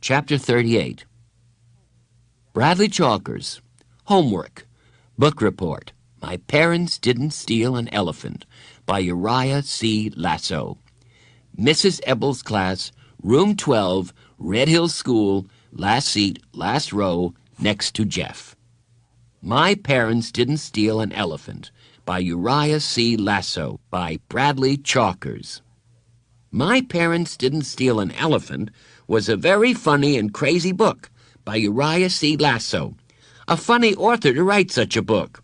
Chapter 38. Bradley Chalkers. Homework. Book report. My Parents Didn't Steal an Elephant by Uriah C. Lasso. Mrs. Ebble's class, room 12, Red Hill School, last seat, last row, next to Jeff. My Parents Didn't Steal an Elephant by Uriah C. Lasso by Bradley Chalkers. My Parents Didn't Steal an Elephant was a very funny and crazy book by Uriah C. Lasso, a funny author to write such a book.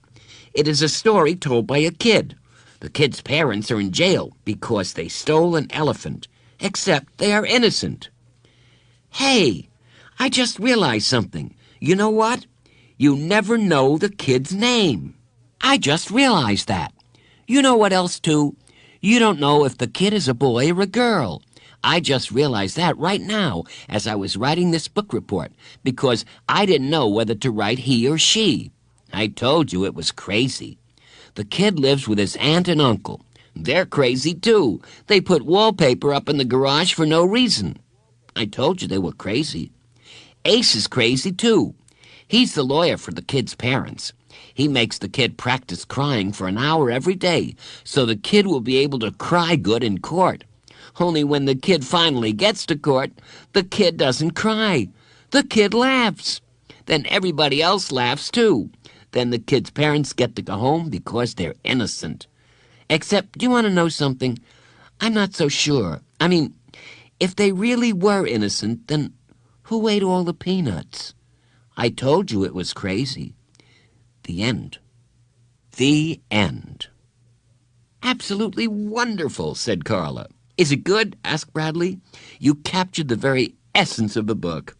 It is a story told by a kid. The kid's parents are in jail because they stole an elephant, except they are innocent. Hey, I just realized something. You know what? You never know the kid's name. I just realized that. You know what else, too? You don't know if the kid is a boy or a girl. I just realized that right now as I was writing this book report because I didn't know whether to write he or she. I told you it was crazy. The kid lives with his aunt and uncle. They're crazy, too. They put wallpaper up in the garage for no reason. I told you they were crazy. Ace is crazy, too. He's the lawyer for the kid's parents. He makes the kid practice crying for an hour every day so the kid will be able to cry good in court. Only when the kid finally gets to court, the kid doesn't cry. The kid laughs. Then everybody else laughs, too. Then the kid's parents get to go home because they're innocent. Except, do you want to know something? I'm not so sure. I mean, if they really were innocent, then who ate all the peanuts? I told you it was crazy. The end. The end. Absolutely wonderful, said Carla. Is it good? Asked Bradley. You captured the very essence of the book.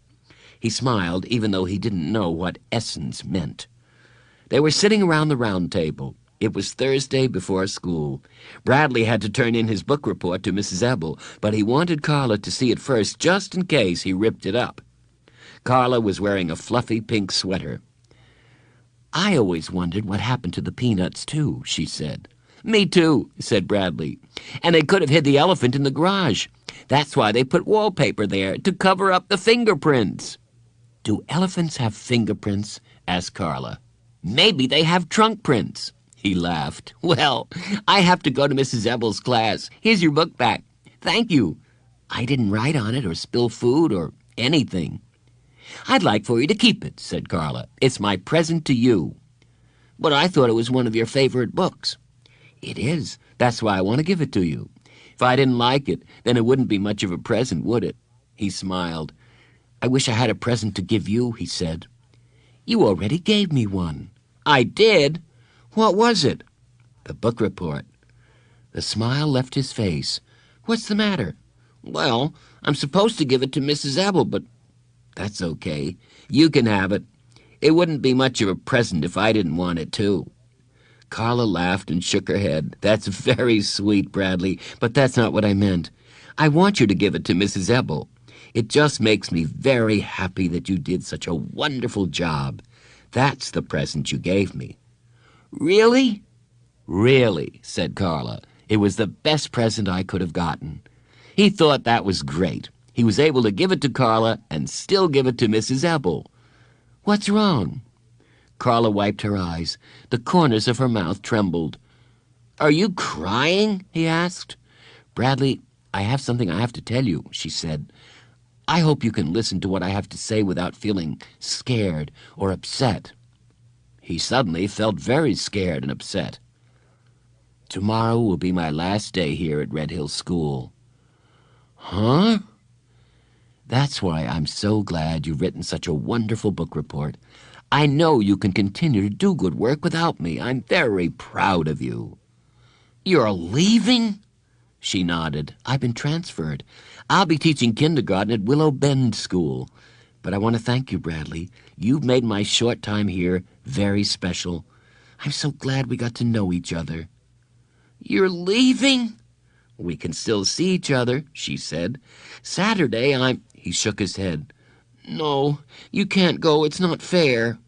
He smiled, even though he didn't know what essence meant. They were sitting around the round table. It was Thursday before school. Bradley had to turn in his book report to Mrs. Ebble, but he wanted Carla to see it first just in case he ripped it up. Carla was wearing a fluffy pink sweater. I always wondered what happened to the peanuts, too, she said. Me too, said Bradley. And they could have hid the elephant in the garage. That's why they put wallpaper there, to cover up the fingerprints. Do elephants have fingerprints? Asked Carla. Maybe they have trunk prints. He laughed. Well, I have to go to Mrs. Ebble's class. Here's your book back. Thank you. I didn't write on it or spill food or anything. I'd like for you to keep it, said Carla. It's my present to you. But I thought it was one of your favorite books. It is. That's why I want to give it to you. If I didn't like it, then it wouldn't be much of a present, would it? He smiled. I wish I had a present to give you, he said. You already gave me one. I did? What was it? The book report. The smile left his face. What's the matter? Well, I'm supposed to give it to Mrs. Ebble, but that's okay. You can have it. It wouldn't be much of a present if I didn't want it, too. Carla laughed and shook her head. That's very sweet, Bradley, but that's not what I meant. I want you to give it to Mrs. Ebble. It just makes me very happy that you did such a wonderful job. That's the present you gave me. Really? Really, said Carla. It was the best present I could have gotten. He thought that was great. He was able to give it to Carla and still give it to Mrs. Ebble. What's wrong? Carla wiped her eyes. The corners of her mouth trembled. Are you crying? He asked. Bradley, I have something I have to tell you, she said. I hope you can listen to what I have to say without feeling scared or upset. He suddenly felt very scared and upset. Tomorrow will be my last day here at Red Hill School. Huh? That's why I'm so glad you've written such a wonderful book report. I know you can continue to do good work without me. I'm very proud of you. You're leaving? She nodded. I've been transferred. I'll be teaching kindergarten at Willow Bend School. But I want to thank you, Bradley. You've made my short time here very special. I'm so glad we got to know each other. You're leaving? We can still see each other, she said. Saturday, He shook his head. No, you can't go. It's not fair.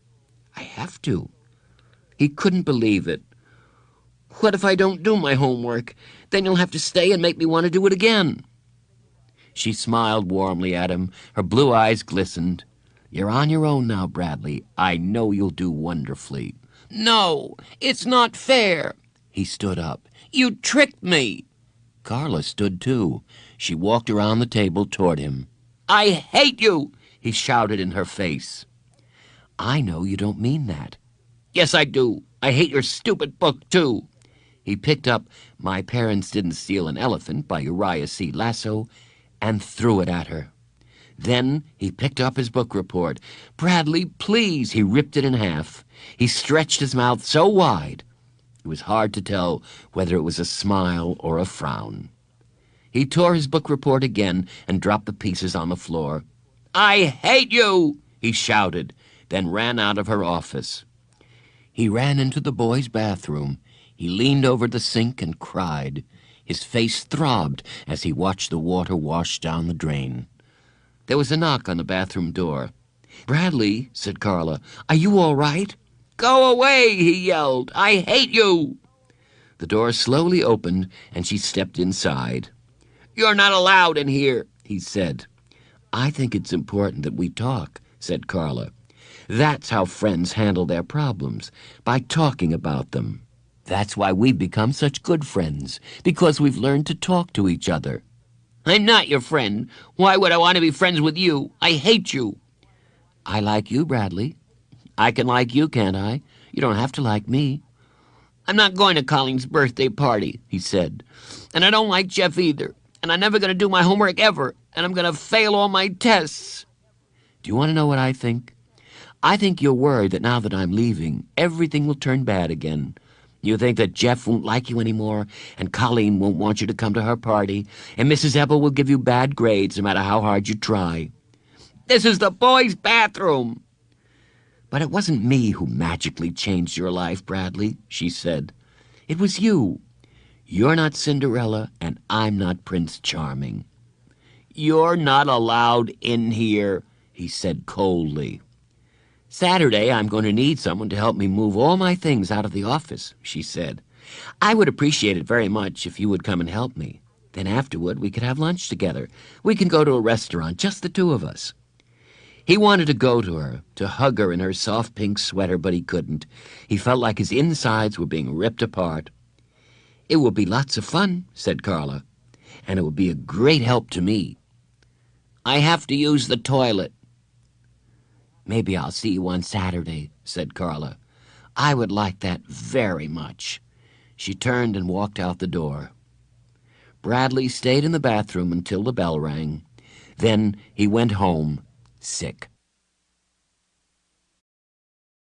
I have to. He couldn't believe it. What if I don't do my homework? Then you'll have to stay and make me want to do it again. She smiled warmly at him. Her blue eyes glistened. "You're on your own now, Bradley. I know you'll do wonderfully." "No, it's not fair." He stood up. "You tricked me." Carla stood too. She walked around the table toward him. "I hate you," he shouted in her face. "I know you don't mean that." "Yes, I do. I hate your stupid book, too." He picked up My Parents Didn't Steal an Elephant by Uriah C. Lasso and threw it at her. Then he picked up his book report. "Bradley, please." He ripped it in half. He stretched his mouth so wide, it was hard to tell whether it was a smile or a frown. He tore his book report again and dropped the pieces on the floor. "I hate you," he shouted, then ran out of her office. He ran into the boys' bathroom. He leaned over the sink and cried. His face throbbed as he watched the water wash down the drain. There was a knock on the bathroom door. "Bradley," said Carla, "are you all right?" "Go away," he yelled. "I hate you." The door slowly opened, and she stepped inside. "You're not allowed in here," he said. "I think it's important that we talk," said Carla. "That's how friends handle their problems, by talking about them. That's why we've become such good friends, because we've learned to talk to each other." "I'm not your friend. Why would I want to be friends with you? I hate you." "I like you, Bradley. I can like you, can't I? You don't have to like me." "I'm not going to Colleen's birthday party," he said. "And I don't like Jeff either. And I'm never going to do my homework ever. And I'm going to fail all my tests." "Do you want to know what I think? I think you're worried that now that I'm leaving, everything will turn bad again. You think that Jeff won't like you anymore, and Colleen won't want you to come to her party, and Mrs. Ebel will give you bad grades no matter how hard you try." "This is the boys' bathroom." "But it wasn't me who magically changed your life, Bradley," she said. "It was you. You're not Cinderella, and I'm not Prince Charming." "You're not allowed in here," he said coldly. "Saturday, I'm going to need someone to help me move all my things out of the office," she said. "I would appreciate it very much if you would come and help me. Then afterward, we could have lunch together. We can go to a restaurant, just the two of us." He wanted to go to her, to hug her in her soft pink sweater, but he couldn't. He felt like his insides were being ripped apart. "It will be lots of fun," said Carla, "and it will be a great help to me." "I have to use the toilet." "Maybe I'll see you on Saturday," said Carla. "I would like that very much." She turned and walked out the door. Bradley stayed in the bathroom until the bell rang. Then he went home, sick.